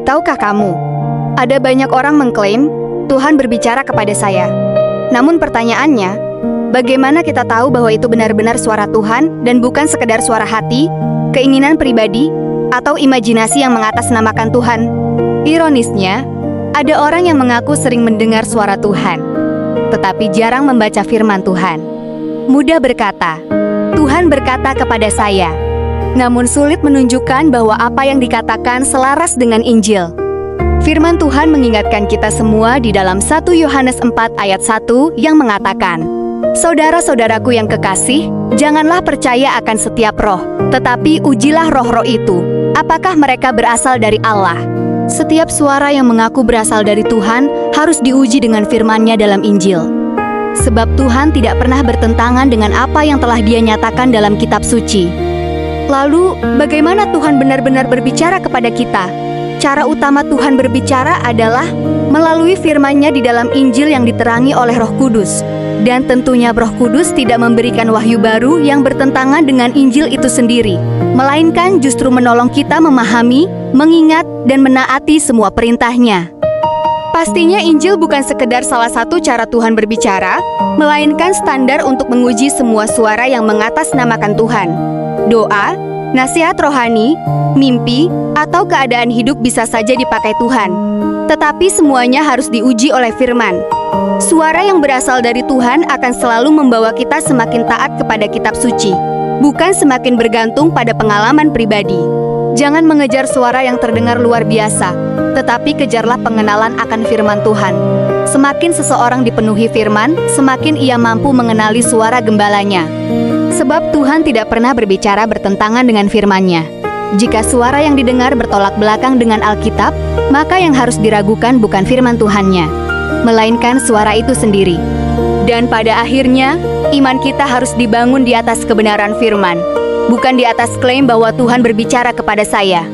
Tahukah kamu, ada banyak orang mengklaim Tuhan berbicara kepada saya. Namun pertanyaannya, bagaimana kita tahu bahwa itu benar-benar suara Tuhan dan bukan sekedar suara hati, keinginan pribadi, atau imajinasi yang mengatasnamakan Tuhan? Ironisnya, ada orang yang mengaku sering mendengar suara Tuhan, tetapi jarang membaca firman Tuhan. Mudah berkata, Tuhan berkata kepada saya, namun sulit menunjukkan bahwa apa yang dikatakan selaras dengan Injil. Firman Tuhan mengingatkan kita semua di dalam 1 Yohanes 4 ayat 1 yang mengatakan, "Saudara-saudaraku yang kekasih, janganlah percaya akan setiap roh, tetapi ujilah roh-roh itu, apakah mereka berasal dari Allah." Setiap suara yang mengaku berasal dari Tuhan harus diuji dengan firman-Nya dalam Injil. Sebab Tuhan tidak pernah bertentangan dengan apa yang telah Dia nyatakan dalam kitab suci. Lalu, bagaimana Tuhan benar-benar berbicara kepada kita? Cara utama Tuhan berbicara adalah melalui firman-Nya di dalam Injil yang diterangi oleh Roh Kudus. Dan tentunya Roh Kudus tidak memberikan wahyu baru yang bertentangan dengan Injil itu sendiri, melainkan justru menolong kita memahami, mengingat, dan menaati semua perintah-Nya. Pastinya Injil bukan sekedar salah satu cara Tuhan berbicara, melainkan standar untuk menguji semua suara yang mengatasnamakan Tuhan. Doa, nasihat rohani, mimpi, atau keadaan hidup bisa saja dipakai Tuhan. Tetapi semuanya harus diuji oleh firman. Suara yang berasal dari Tuhan akan selalu membawa kita semakin taat kepada kitab suci, bukan semakin bergantung pada pengalaman pribadi. Jangan mengejar suara yang terdengar luar biasa, tetapi kejarlah pengenalan akan firman Tuhan. Semakin seseorang dipenuhi firman, semakin ia mampu mengenali suara gembalanya. Sebab Tuhan tidak pernah berbicara bertentangan dengan firman-Nya. Jika suara yang didengar bertolak belakang dengan Alkitab, maka yang harus diragukan bukan firman Tuhan-Nya, melainkan suara itu sendiri. Dan pada akhirnya, iman kita harus dibangun di atas kebenaran firman, bukan di atas klaim bahwa Tuhan berbicara kepada saya.